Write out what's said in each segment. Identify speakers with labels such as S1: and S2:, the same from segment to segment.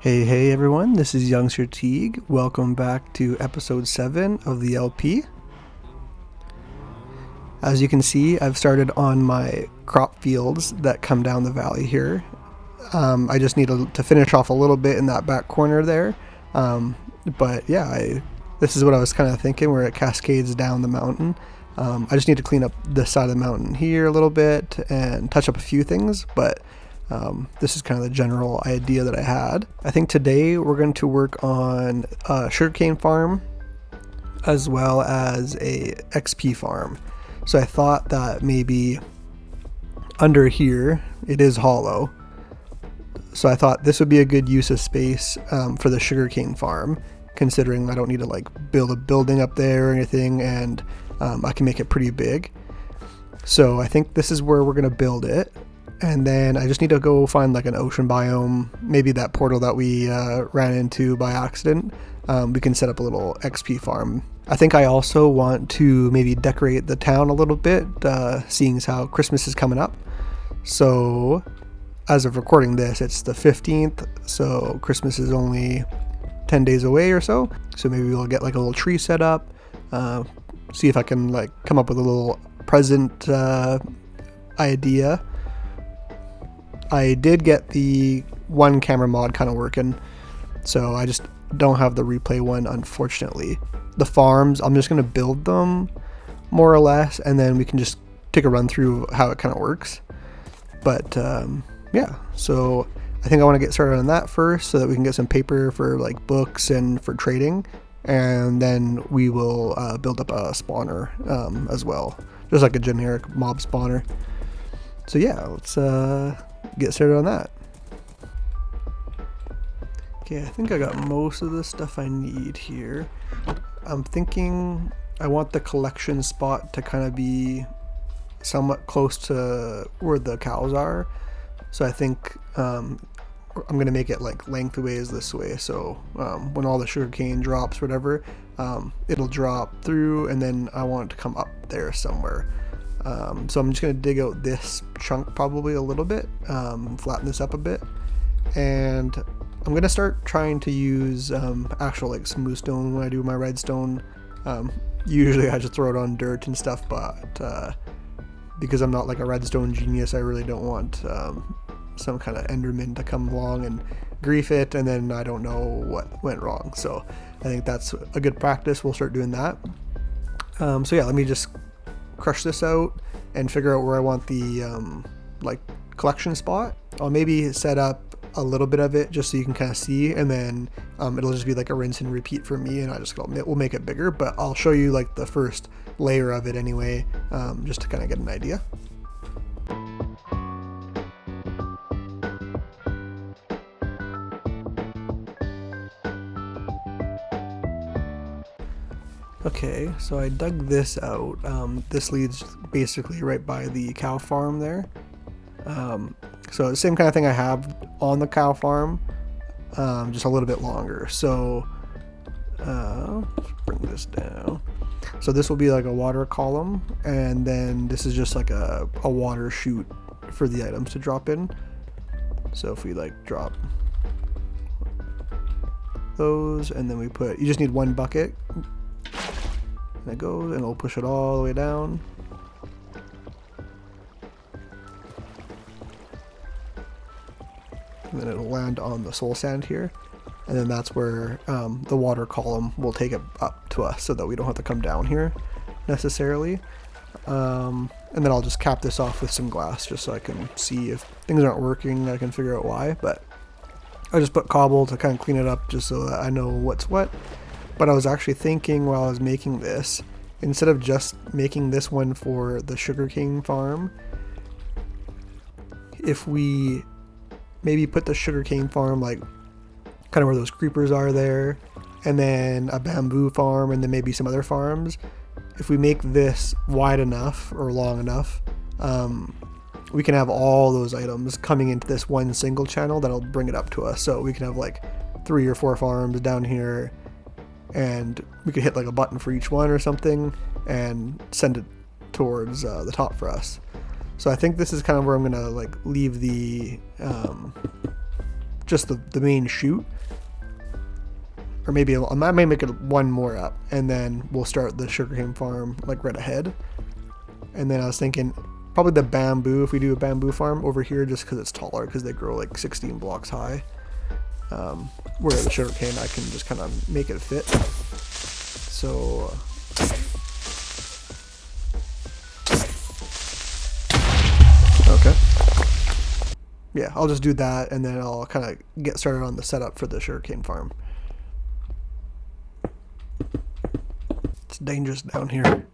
S1: Hey everyone, this is Youngster Teague. Welcome back to episode 7 of the LP. As you can see, I've started on my crop fields that come down the valley here. I just need to finish off a little bit in that back corner there. But yeah, this is what I was kind of thinking, where it cascades down the mountain. I just need to clean up this side of the mountain here a little bit and touch up a few things, but this is kind of the general idea that I had. I think today we're going to work on a sugarcane farm as well as a XP farm. So I thought that maybe under here, it is hollow. So I thought this would be a good use of space for the sugarcane farm, considering I don't need to like build a building up there or anything, and I can make it pretty big. So I think this is where we're going to build it. And then I just need to go find like an ocean biome, maybe that portal that we ran into by accident. We can set up a little XP farm. I think I also want to maybe decorate the town a little bit, seeing as how Christmas is coming up. So as of recording this, it's the 15th, so Christmas is only 10 days away or so. So maybe we'll get like a little tree set up, see if I can like come up with a little present idea. I did get the one camera mod kind of working, so I just don't have the replay one, unfortunately. The farms, I'm just going to build them more or less, and then we can just take a run through how it kind of works. But yeah, so I think I want to get started on that first so that we can get some paper for like books and for trading, and then we will build up a spawner as well, just like a generic mob spawner. So yeah, let's get started on that. Okay, I think I got most of the stuff I need here. I'm thinking I want the collection spot to kind of be somewhat close to where the cows are. So I think I'm going to make it like lengthways this way. So when all the sugarcane drops, whatever, it'll drop through, and then I want it to come up there somewhere. So I'm just going to dig out this chunk probably a little bit, flatten this up a bit, and I'm going to start trying to use actual like smooth stone when I do my redstone. Usually I just throw it on dirt and stuff, but because I'm not like a redstone genius, I really don't want some kind of enderman to come along and grief it, and then I don't know what went wrong. So I think that's a good practice. We'll start doing that. So yeah, let me just crush this out and figure out where I want the like collection spot. I'll maybe set up a little bit of it just so you can kind of see, and then it'll just be like a rinse and repeat for me, and we'll make it bigger, but I'll show you like the first layer of it anyway, just to kind of get an idea. Okay, so I dug this out. This leads basically right by the cow farm there. So the same kind of thing I have on the cow farm, just a little bit longer. So let's bring this down. So this will be like a water column, and then this is just like a water chute for the items to drop in. So if we like drop those, and then you just need one bucket. And it goes, and it'll push it all the way down. And then it'll land on the soul sand here. And then that's where the water column will take it up to us so that we don't have to come down here necessarily. And then I'll just cap this off with some glass just so I can see if things aren't working. I can figure out why. But I just put cobble to kind of clean it up just so that I know what's what. But I was actually thinking while I was making this, instead of just making this one for the sugarcane farm, if we maybe put the sugarcane farm like kind of where those creepers are there, and then a bamboo farm, and then maybe some other farms, if we make this wide enough or long enough, we can have all those items coming into this one single channel that'll bring it up to us. So we can have like 3 or 4 farms down here, and we could hit like a button for each one or something and send it towards the top for us. So I think this is kind of where I'm gonna like leave the just the main chute. Or maybe I might make it one more up, and then we'll start the sugarcane farm like right ahead. And then I was thinking probably the bamboo, if we do a bamboo farm over here, just because it's taller, because they grow like 16 blocks high. Where the sugarcane, I can just kind of make it fit. So okay. Yeah, I'll just do that, and then I'll kind of get started on the setup for the sugarcane farm. It's dangerous down here.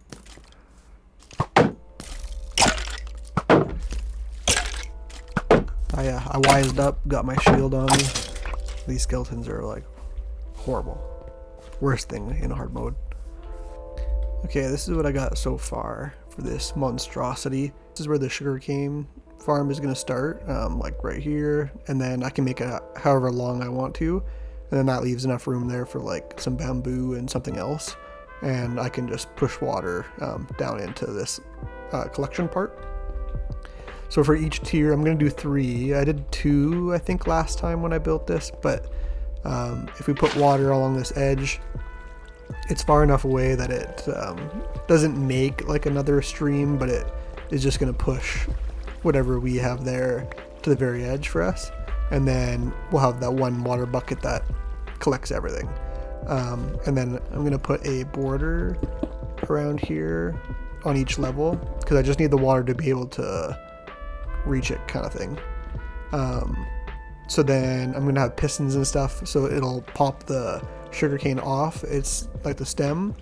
S1: I wised up, got my shield on me. These skeletons are like horrible. Worst thing in hard mode. Okay, this is what I got so far for this monstrosity. This is where the sugarcane farm is going to start, like right here, and then I can make it however long I want to, and then that leaves enough room there for like some bamboo and something else, and I can just push water down into this collection part. So for each tier, I'm going to do 3. I did 2, I think, last time when I built this, but if we put water along this edge, it's far enough away that it doesn't make like another stream, but it is just going to push whatever we have there to the very edge for us. And then we'll have that one water bucket that collects everything. And then I'm going to put a border around here on each level, because I just need the water to be able to reach it, kind of thing. So then I'm going to have pistons and stuff, so it'll pop the sugarcane off. It's like the stem,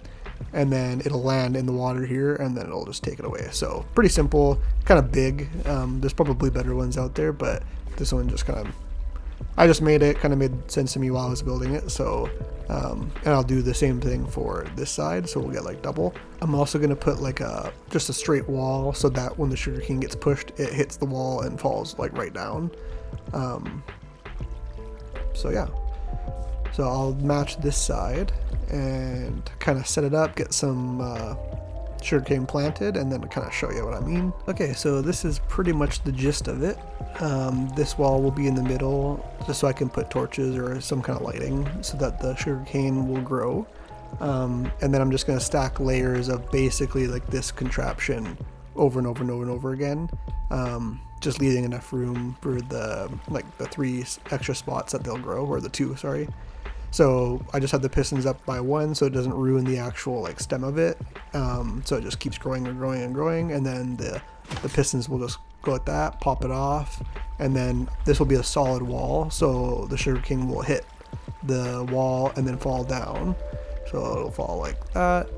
S1: and then it'll land in the water here, and then it'll just take it away. So pretty simple, kind of big. There's probably better ones out there, but this one just kind of, I just made it, kind of made sense to me while I was building it. So and I'll do the same thing for this side, so we'll get like double. I'm also going to put like just a straight wall, so that when the sugarcane gets pushed, it hits the wall and falls like right down. So yeah, so I'll match this side and kind of set it up, get some sugarcane planted, and then kind of show you what I mean. Okay, so this is pretty much the gist of it. This wall will be in the middle, just so I can put torches or some kind of lighting so that the sugarcane will grow. And then I'm just going to stack layers of basically like this contraption over and over and over and over again, just leaving enough room for the 3 extra spots that they'll grow, or the 2, sorry. So I just have the pistons up by 1, so it doesn't ruin the actual like stem of it. So it just keeps growing and growing and growing, and then the pistons will just go like that, pop it off, and then this will be a solid wall, so the sugarcane will hit the wall and then fall down. So it'll fall like that,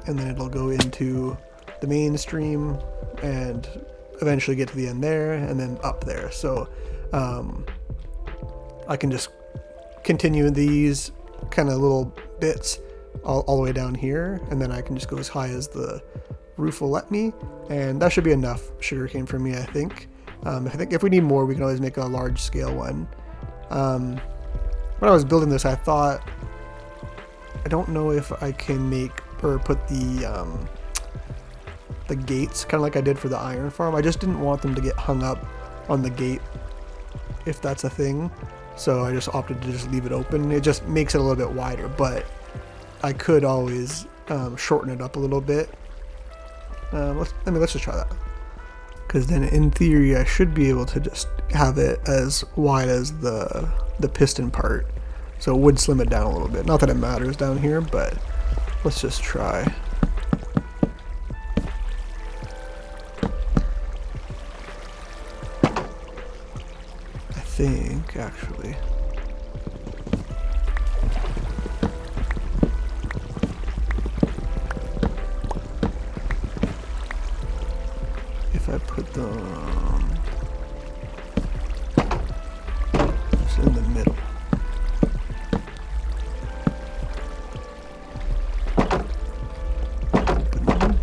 S1: and then it'll go into the main stream and eventually get to the end there, and then up there. So I can just continue these kind of little bits all the way down here, and then I can just go as high as the roof will let me, and that should be enough sugarcane for me, I think. I think if we need more, we can always make a large scale one. When I was building this, I thought, I don't know if I can make or put the gates kind of like I did for the iron farm. I just didn't want them to get hung up on the gate, if that's a thing. So I just opted to just leave it open. It just makes it a little bit wider, but I could always shorten it up a little bit. Let's just try that. Because then in theory, I should be able to just have it as wide as the piston part. So it would slim it down a little bit. Not that it matters down here, but let's just try. I think, actually. If I put them just in the middle. Open them.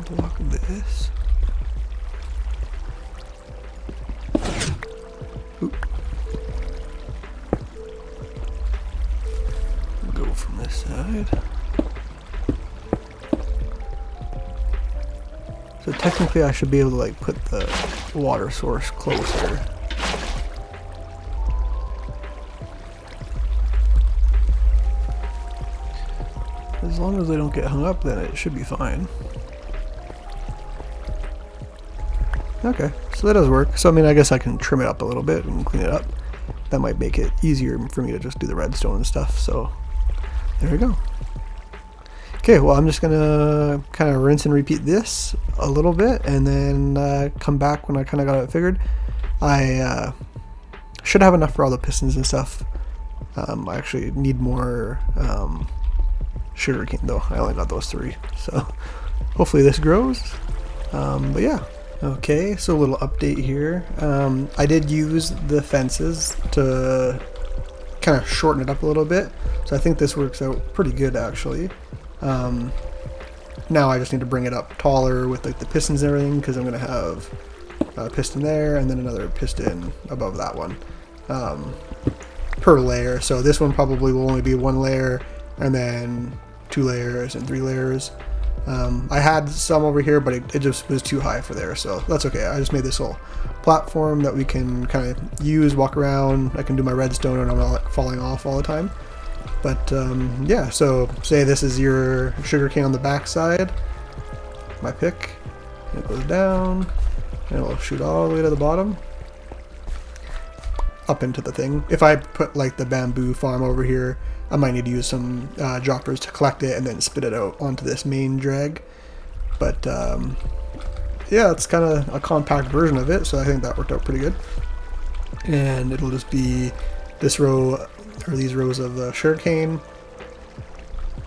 S1: Block this. Oop. Go from this side. So technically I should be able to like put the water source closer. As long as they don't get hung up, then it should be fine. Okay, so that does work. So I mean, I guess I can trim it up a little bit and clean it up. That might make it easier for me to just do the redstone and stuff. So there we go. Okay, well, I'm just gonna kind of rinse and repeat this a little bit, and then come back when I kind of got it figured. I should have enough for all the pistons and stuff. I actually need more sugarcane though. I only got those 3, so hopefully this grows. But yeah. Okay, so a little update here. I did use the fences to kind of shorten it up a little bit, so I think this works out pretty good actually. Now I just need to bring it up taller with like the pistons and everything, because I'm going to have a piston there and then another piston above that one per layer. So this one probably will only be 1 layer, and then 2 layers and 3 layers. I had some over here, but it just was too high for there, so that's okay. I just made this little platform that we can kind of use, walk around. I can do my redstone and I'm not falling off all the time. But yeah, so say this is your sugarcane on the back side. My pick, it goes down, and it will shoot all the way to the bottom, up into the thing. If I put like the bamboo farm over here, I might need to use some droppers to collect it and then spit it out onto this main drag. But yeah, it's kind of a compact version of it, so I think that worked out pretty good. And it'll just be this row, or these rows of sugarcane.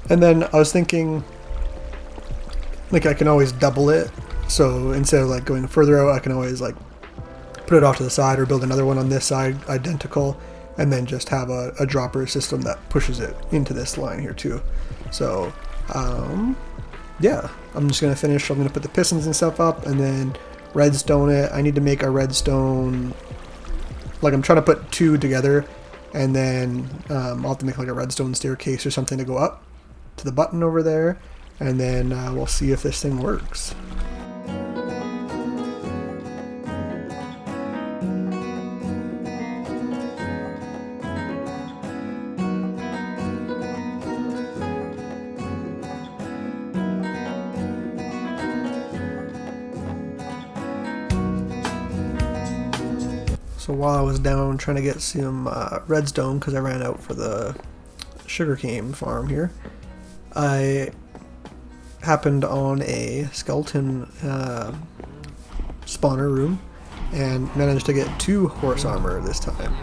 S1: And then I was thinking, like, I can always double it. So instead of like going further out, I can always like put it off to the side or build another one on this side identical, and then just have a dropper system that pushes it into this line here too. So yeah, I'm just gonna finish. I'm gonna put the pistons and stuff up and then redstone it. I need to make a redstone, like I'm trying to put 2 together, and then I'll have to make like a redstone staircase or something to go up to the button over there, and then we'll see if this thing works. So while I was down trying to get some redstone, because I ran out for the sugarcane farm here, I happened on a skeleton spawner room and managed to get 2 horse armor this time.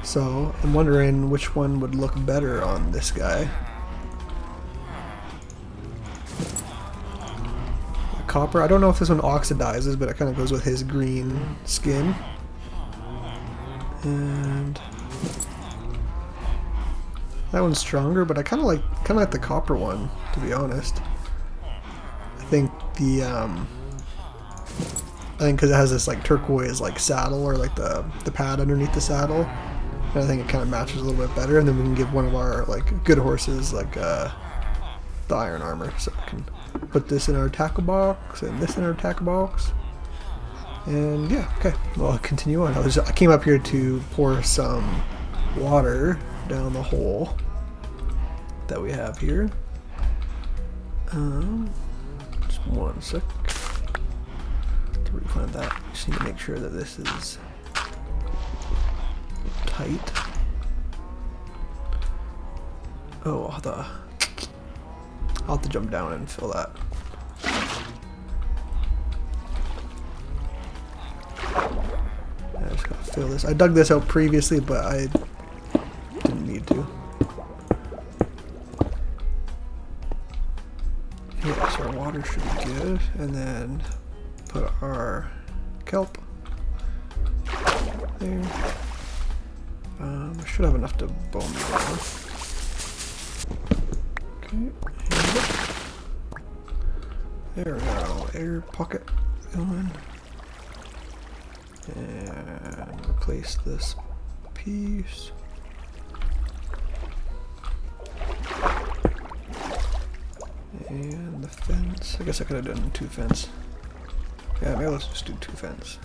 S1: So I'm wondering which one would look better on this guy. The copper, I don't know if this one oxidizes, but it kind of goes with his green skin. And that one's stronger, but I kind of like the copper one, to be honest. I think because it has this like turquoise like saddle, or like the pad underneath the saddle, and I think it kind of matches a little bit better. And then we can give one of our like good horses like the iron armor, so we can put this in our tackle box and this in our tackle box. And yeah, okay, well, I'll continue on. I came up here to pour some water down the hole that we have here. Just one sec. To replant that, just need to make sure that this is tight. Oh, I'll have to jump down and fill that. I just gotta fill this. I dug this out previously, but I didn't need to. Yeah, so our water should be good. And then put our kelp there. I should have enough to bone down. Okay, there we go. Air pocket going. And replace this piece. And the fence. I guess I could have done 2 fence. Yeah, maybe let's just do 2 fence.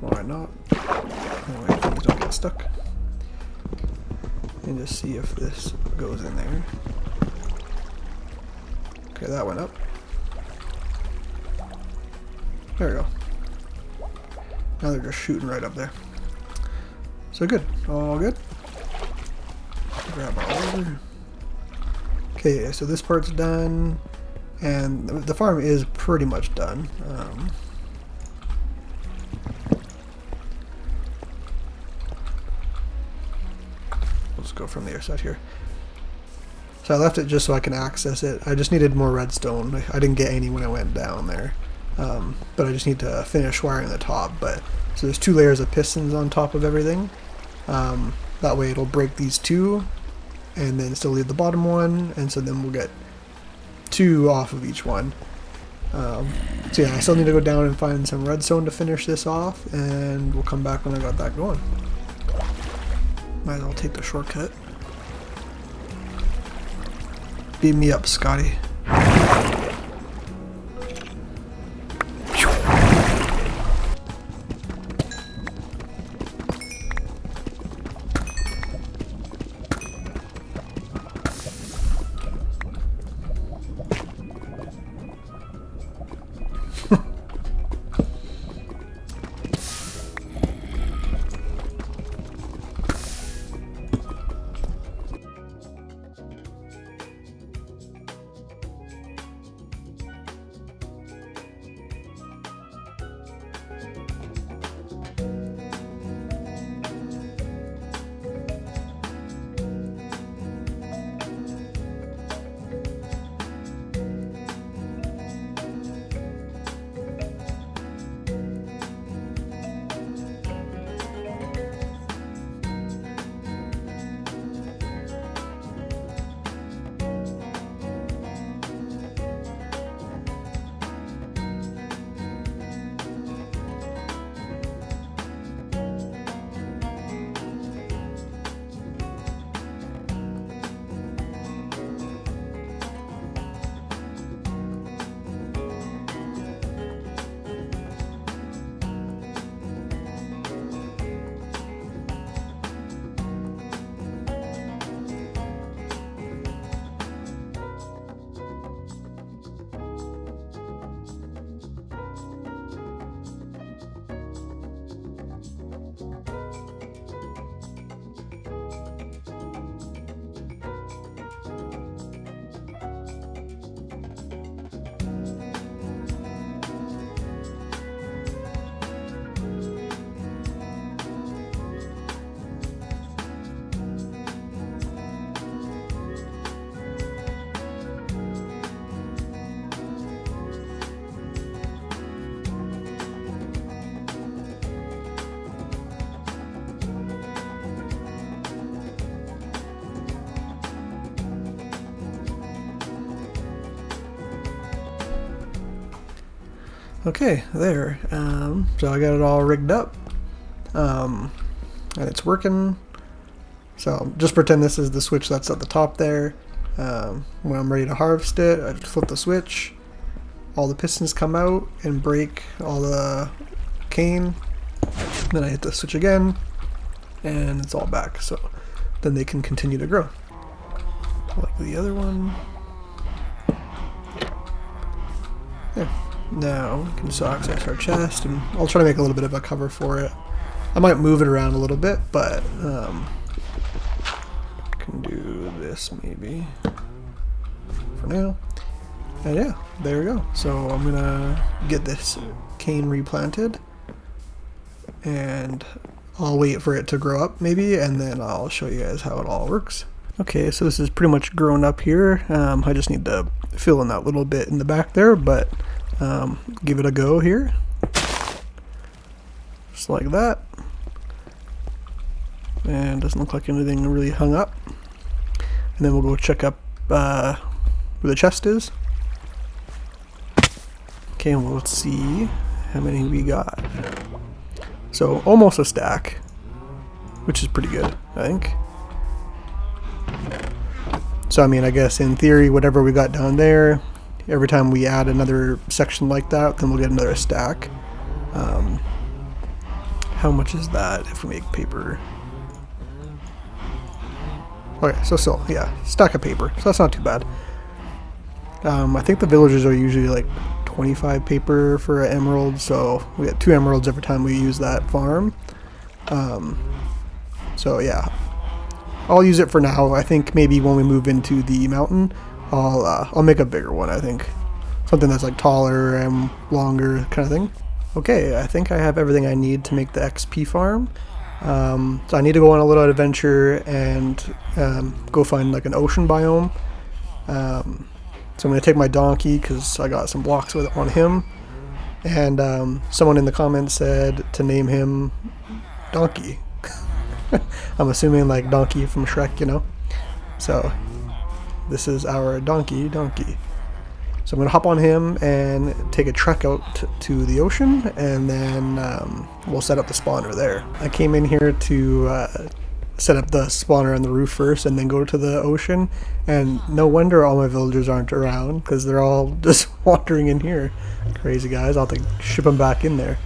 S1: Why not? Anyway, things don't get stuck. And just see if this goes in there. Okay, that went up. There we go. Now they're just shooting right up there. So good. All good. Grab our order. Okay, so this part's done. And the farm is pretty much done. Let's go from the other side here. So I left it just so I can access it. I just needed more redstone. I didn't get any when I went down there. But I just need to finish wiring the top. So there's 2 layers of pistons on top of everything. That way it'll break these 2 and then still leave the bottom one, and so then we'll get 2 off of each one. So yeah, I still need to go down and find some redstone to finish this off, and we'll come back when I got that going. Might as well take the shortcut. Beat me up, Scotty. Okay, there. So I got it all rigged up, and it's working. So just pretend this is the switch that's at the top there. When I'm ready to harvest it, I flip the switch. All the pistons come out and break all the cane. Then I hit the switch again, and it's all back. So then they can continue to grow. Like the other one. There. Now we can still access our chest, and I'll try to make a little bit of a cover for it. I might move it around a little bit, but can do this maybe for now. And yeah, there we go. So I'm gonna get this cane replanted, and I'll wait for it to grow up maybe, and then I'll show you guys how it all works. Okay, so this is pretty much grown up here. I just need to fill in that little bit in the back there, but give it a go here. Just like that. And doesn't look like anything really hung up. And then we'll go check up where the chest is. Okay, and we'll see how many we got. So almost a stack, which is pretty good, I think. So I mean, I guess in theory, whatever we got down there, every time we add another section like that, then we'll get another stack. How much is that if we make paper? Okay, so still, yeah, stack of paper. So that's not too bad. I think the villagers are usually like 25 paper for an emerald, so we get 2 emeralds every time we use that farm. So yeah, I'll use it for now. I think maybe when we move into the mountain, I'll make a bigger one. I think something that's like taller and longer kind of thing. Okay, I think I have everything I need to make the XP farm. So I need to go on a little adventure and go find like an ocean biome. So I'm going to take my donkey because I got some blocks with it on him. And someone in the comments said to name him Donkey. I'm assuming like Donkey from Shrek, you know? So this is our donkey. So I'm going to hop on him and take a trek out to the ocean, and then we'll set up the spawner there. I came in here to set up the spawner on the roof first and then go to the ocean, and no wonder all my villagers aren't around because they're all just wandering in here. Crazy guys, I'll have to ship them back in there.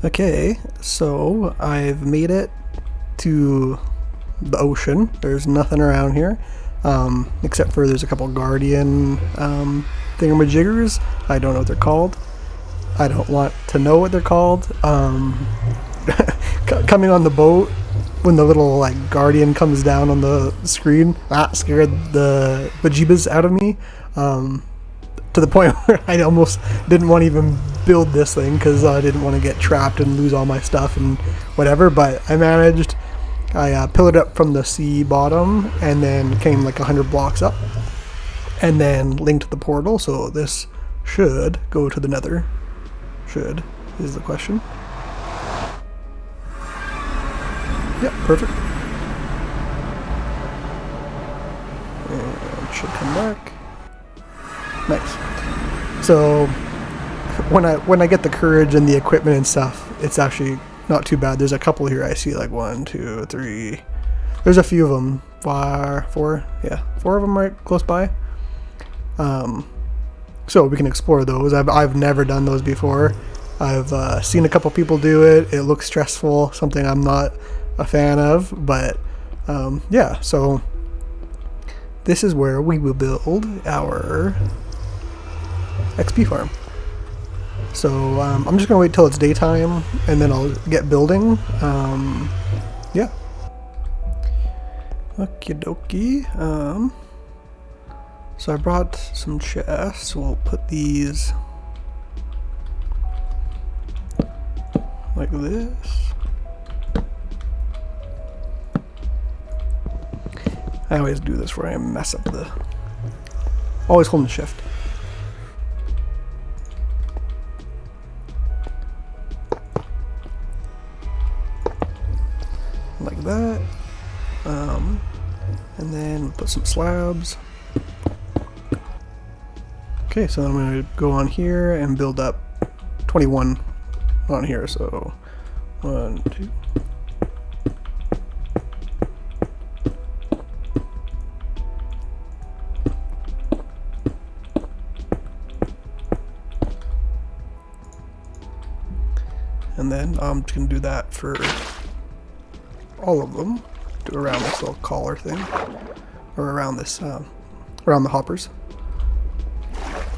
S1: Okay, so I've made it to the ocean. There's nothing around here, except for there's a couple guardian thingamajiggers. I don't know what they're called. I don't want to know what they're called. Coming on the boat, when the little like guardian comes down on the screen, that scared the bejeebas out of me. To the point where I almost didn't want to even build this thing because I didn't want to get trapped and lose all my stuff and whatever, but I managed. I pillared up from the sea bottom and then came like 100 blocks up and then linked the portal, so this should go to the nether. Should is the question. Yep, perfect. And should come back. Nice. So when I get the courage and the equipment and stuff, it's actually not too bad. There's a couple here I see, like 1, 2, 3. There's a few of them. 4. Yeah, 4 of them right close by. So we can explore those. I've never done those before. I've seen a couple people do it. It looks stressful, something I'm not a fan of. But yeah, so this is where we will build our XP farm. So I'm just gonna wait till it's daytime and then I'll get building. Yeah. Okie dokie. So I brought some chests. We'll put these like this. I always do this where I mess up the. Always holding shift. like that. And then put some slabs. Okay, so I'm going to go on here and build up 21 on here. So 1, 2. And then I'm just going to do that for all of them. Do around this little collar thing. Or around this, around the hoppers.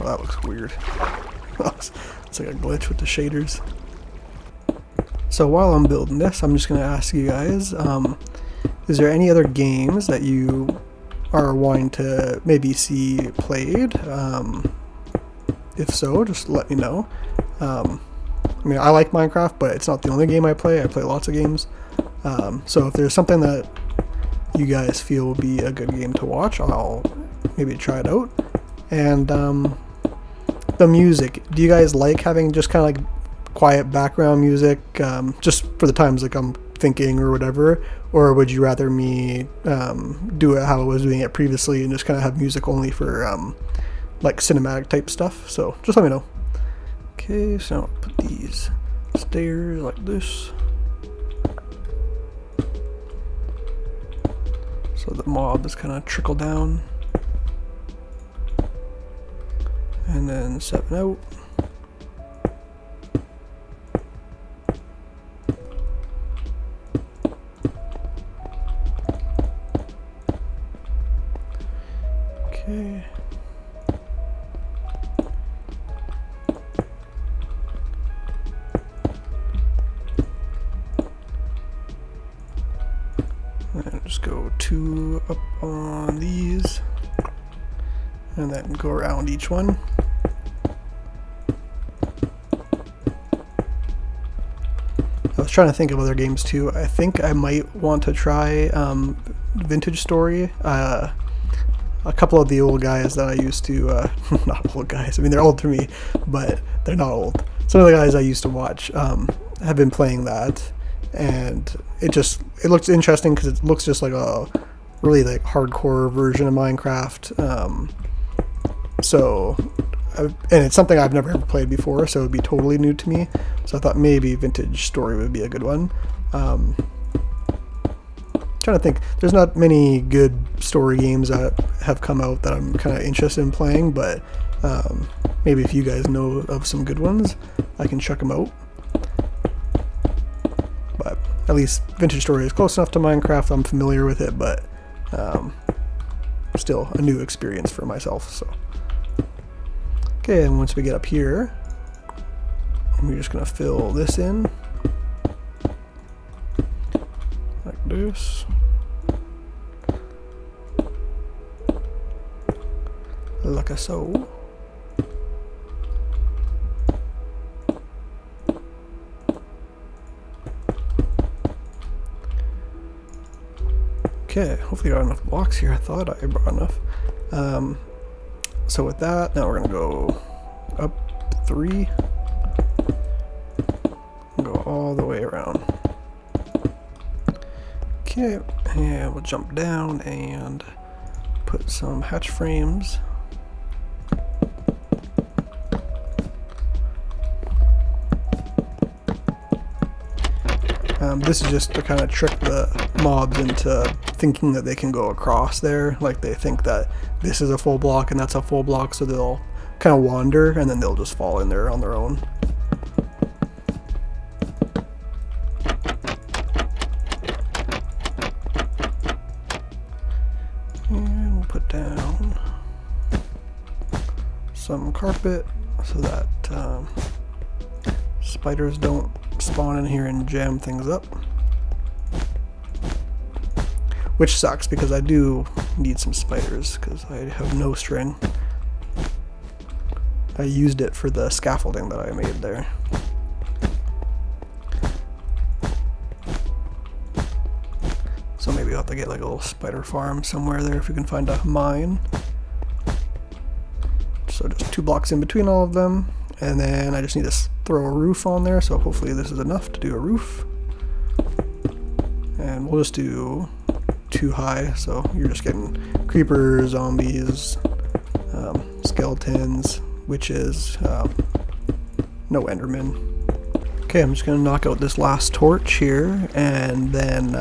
S1: Oh, that looks weird. It's like a glitch with the shaders. So while I'm building this, I'm just going to ask you guys, is there any other games that you are wanting to maybe see played? If so, just let me know. I mean, I like Minecraft, but it's not the only game I play. I play lots of games. So if there's something that you guys feel will be a good game to watch, I'll maybe try it out. And the music, do you guys like having just kind of like quiet background music, just for the times like I'm thinking or whatever, or would you rather me do it how I was doing it previously and just kind of have music only for like cinematic type stuff? So just let me know. Okay, so I'll put these stairs like this. So the mobs kind of trickle down. And then 7 out. Okay. And just go 2 up on these. And then go around each one. I was trying to think of other games too. I think I might want to try Vintage Story. A couple of the old guys that I used to, not old guys, I mean they're old to me, but they're not old. Some of the guys I used to watch have been playing that, and it looks interesting because it looks just like a really like hardcore version of Minecraft. And it's something I've never ever played before, so it would be totally new to me. So I thought maybe Vintage Story would be a good one. Trying to think, there's not many good story games that have come out that I'm kind of interested in playing, but maybe if you guys know of some good ones, I can check them out. But at least Vintage Story is close enough to Minecraft, I'm familiar with it, but still a new experience for myself. So okay, and once we get up here, we're just going to fill this in like this. Like so. Okay, hopefully I got enough blocks here. I thought I brought enough. So with that, now we're going to go up 3. And go all the way around. Okay, and we'll jump down and put some hatch frames. This is just to kind of trick the mobs into thinking that they can go across there. Like they think that this is a full block and that's a full block, so they'll kind of wander and then they'll just fall in there on their own. And we'll put down some carpet so that spiders don't spawn in here and jam things up. Which sucks because I do need some spiders because I have no string. I used it for the scaffolding that I made there. So maybe I'll have to get like a little spider farm somewhere there if we can find a mine. So just 2 blocks in between all of them. And then I just need to throw a roof on there, so hopefully this is enough to do a roof. And we'll just do 2 high, so you're just getting creepers, zombies, skeletons, witches, no endermen. Okay, I'm just gonna knock out this last torch here and then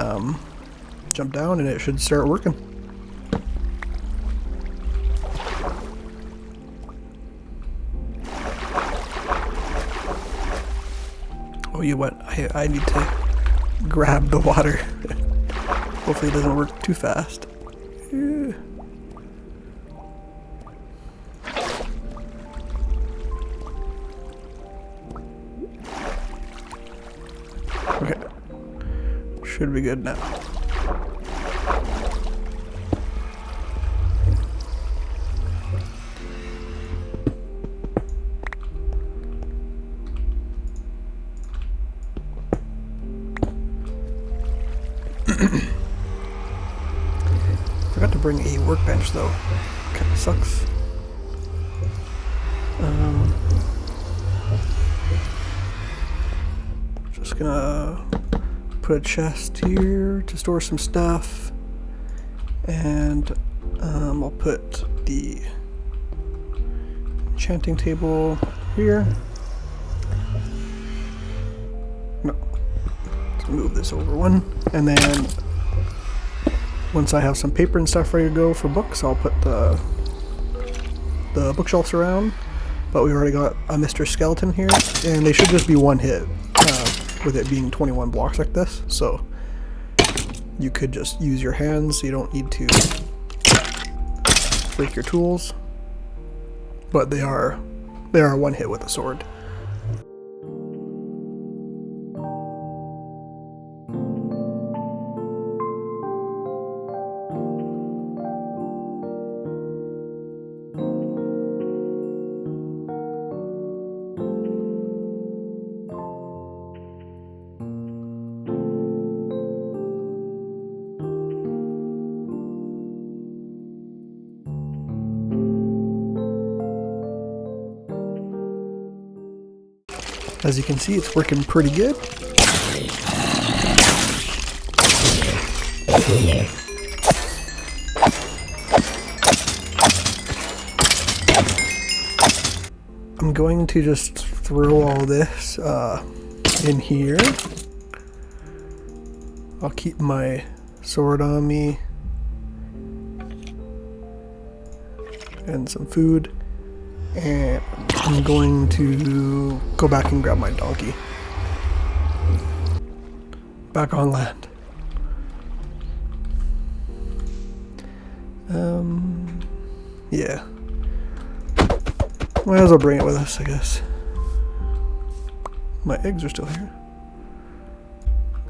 S1: jump down and it should start working. Oh, you what? I need to grab the water. Hopefully it doesn't work too fast. Okay. Should be good now. Forgot to bring a workbench though. Kinda sucks. Just gonna put a chest here to store some stuff, and I'll put the enchanting table here. No, let's move this over one, and then once I have some paper and stuff ready to go for books, I'll put the bookshelves around. But we already got a Mr. Skeleton here, and they should just be one hit with it being 21 blocks like this. So you could just use your hands, so you don't need to break your tools. But they are one hit with a sword. As you can see, it's working pretty good. I'm going to just throw all this in here. I'll keep my sword on me and some food. And I'm going to go back and grab my donkey. Back on land. Yeah. Might as well bring it with us, I guess. My eggs are still here.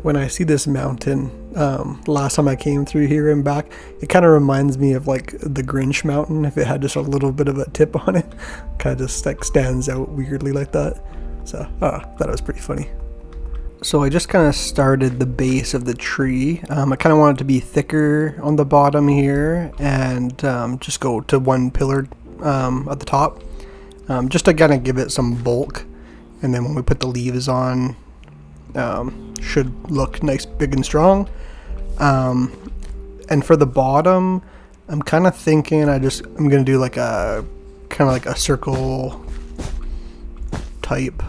S1: When I see this mountain, last time I came through here and back, it kind of reminds me of like the Grinch mountain if it had just a little bit of a tip on it. Kind of just like stands out weirdly like that. So, thought it was pretty funny. So I just kind of started the base of the tree. I kind of want it to be thicker on the bottom here and just go to one pillar at the top. Just to kind of give it some bulk. And then when we put the leaves on, should look nice, big and strong. And for the bottom, I'm kind of thinking I'm gonna do like a kind of like a circle type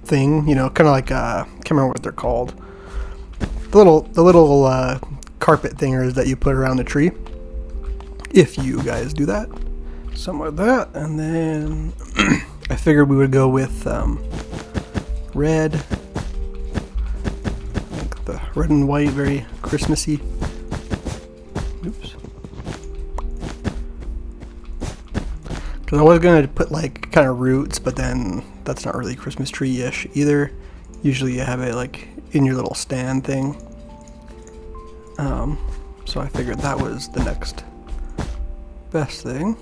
S1: thing, you know, kind of like can't remember what they're called. The little carpet thingers that you put around the tree. If you guys do that, something like that, and then I figured we would go with red. Like the red and white, very Christmassy. Oops. Because I was going to put like kind of roots, but then that's not really Christmas tree-ish either. Usually you have it like in your little stand thing. So I figured that was the next best thing.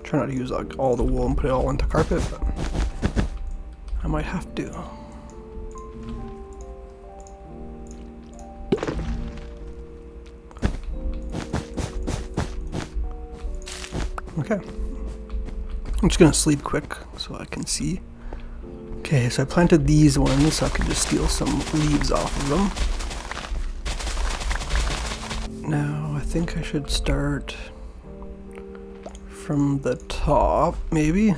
S1: Try not to use like all the wool and put it all into carpet, but I might have to. Okay. I'm just gonna sleep quick so I can see. Okay. Okay, so I planted these ones so I could just steal some leaves off of them. Now, I think I should start from the top, maybe?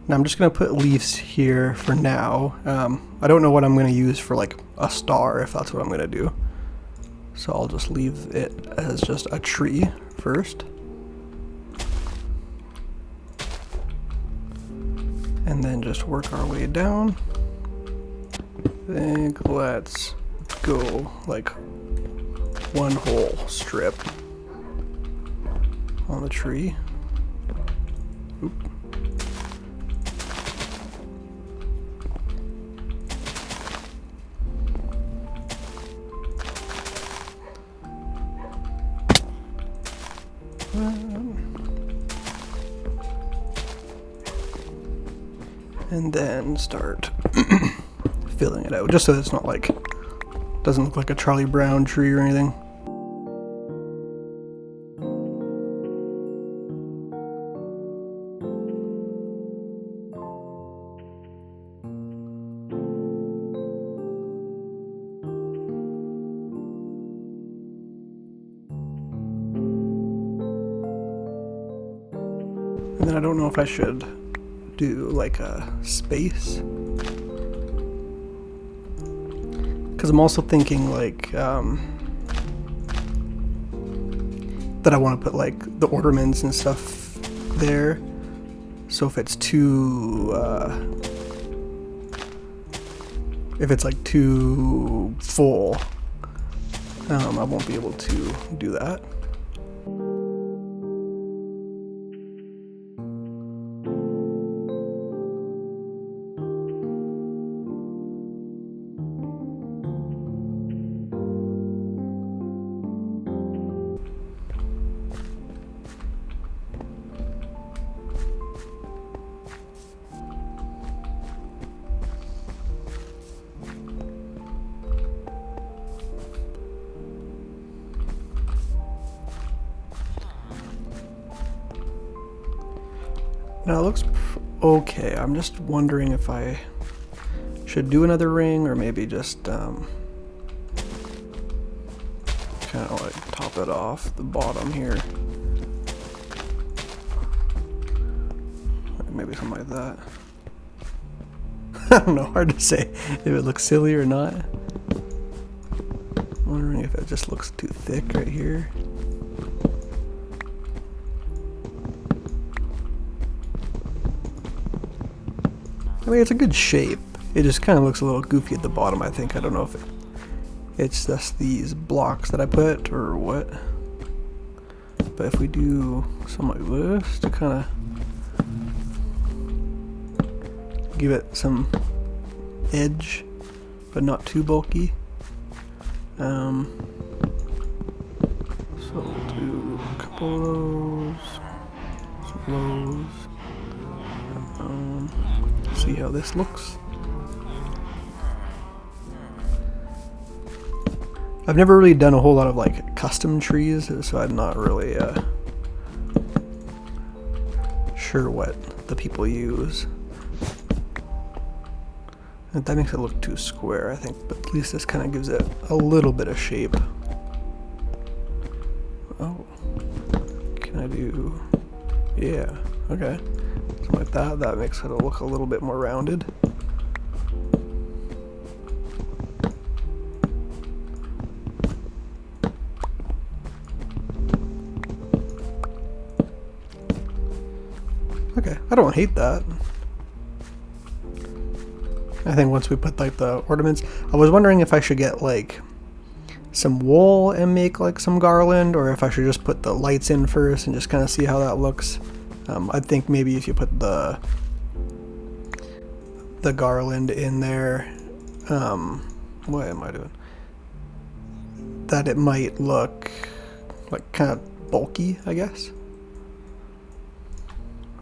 S1: Now I'm just going to put leaves here for now. I don't know what I'm going to use for like a star, if that's what I'm going to do. So I'll just leave it as just a tree first. And then just work our way down. I think let's go like one whole strip on the tree. Oop. And then start filling it out, just so it's not like, doesn't look like a Charlie Brown tree or anything. And then I don't know if I should do like a space, because I'm also thinking like that I want to put like the ornaments and stuff there, so if it's too if it's like too full, I won't be able to do that. Now it looks okay. I'm just wondering if I should do another ring, or maybe just kind of like top it off the bottom here. Maybe something like that. I don't know, hard to say if it looks silly or not. I'm wondering if it just looks too thick right here. I mean, it's a good shape. It just kind of looks a little goofy at the bottom, I think. I don't know if it's just these blocks that I put or what. But if we do something like this to kind of give it some edge, but not too bulky. So we'll do a couple of those, some of those. See how this looks. I've never really done a whole lot of like custom trees, so I'm not really sure what the people use. And that makes it look too square, I think, but at least this kind of gives it a little bit of shape. Oh, can I do, yeah, okay. Something like that, that makes it look a little bit more rounded. Okay, I don't hate that. I think once we put like the ornaments, I was wondering if I should get like some wool and make like some garland, or if I should just put the lights in first and just kind of see how that looks. I think maybe if you put the garland in there, what am I doing? That it might look like kind of bulky, I guess.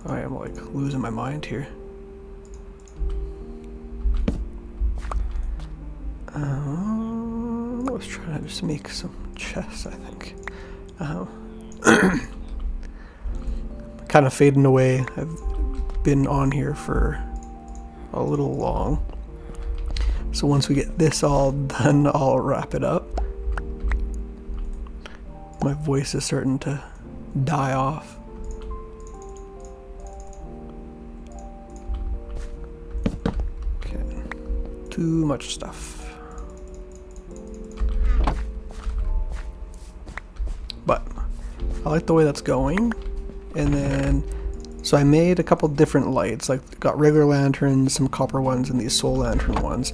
S1: I am like losing my mind here. I was trying to just make some chests, I think. kind of fading away. I've been on here for a little long. So once we get this all done, I'll wrap it up. My voice is starting to die off. Okay, too much stuff. But I like the way that's going. And then, so I made a couple different lights, like got regular lanterns, some copper ones, and these soul lantern ones.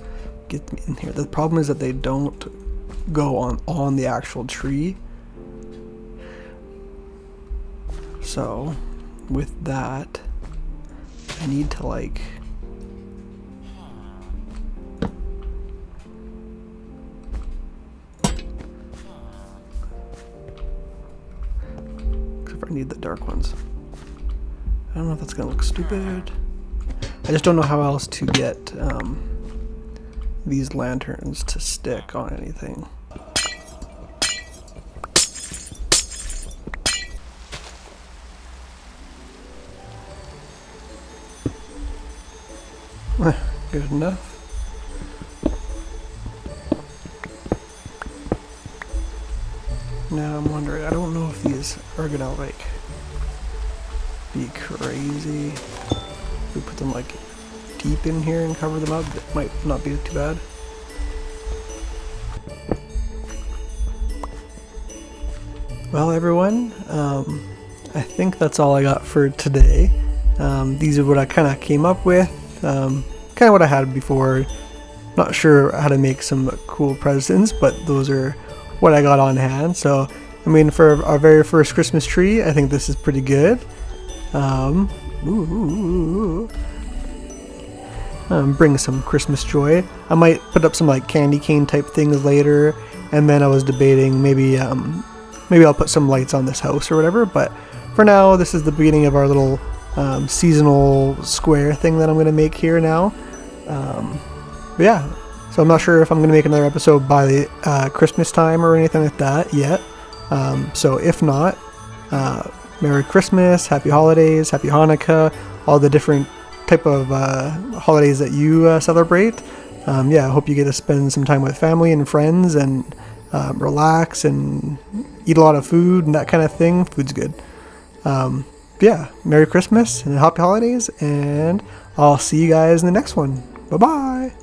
S1: Get them in here. The problem is that they don't go on the actual tree. So with that, I need to like I need the dark ones. I don't know if that's gonna look stupid. I just don't know how else to get these lanterns to stick on anything. Good enough. Now I'm wondering, I don't know if these are gonna like be crazy. If we put them like deep in here and cover them up, it might not be too bad. Well everyone, I think that's all I got for today. These are what I kind of came up with, kind of what I had before. Not sure how to make some cool presents, but those are what I got on hand. So I mean, for our very first Christmas tree, I think this is pretty good. Bring some Christmas joy. I might put up some like candy cane type things later, and then I was debating maybe I'll put some lights on this house or whatever. But for now, this is the beginning of our little seasonal square thing that I'm gonna make here now. But yeah, so I'm not sure if I'm gonna make another episode by the Christmas time or anything like that yet. So if not, Merry Christmas, Happy Holidays, Happy Hanukkah, all the different type of holidays that you celebrate. Yeah, I hope you get to spend some time with family and friends and relax and eat a lot of food and that kind of thing. Food's good. Yeah, Merry Christmas and Happy Holidays, and I'll see you guys in the next one. Bye-bye.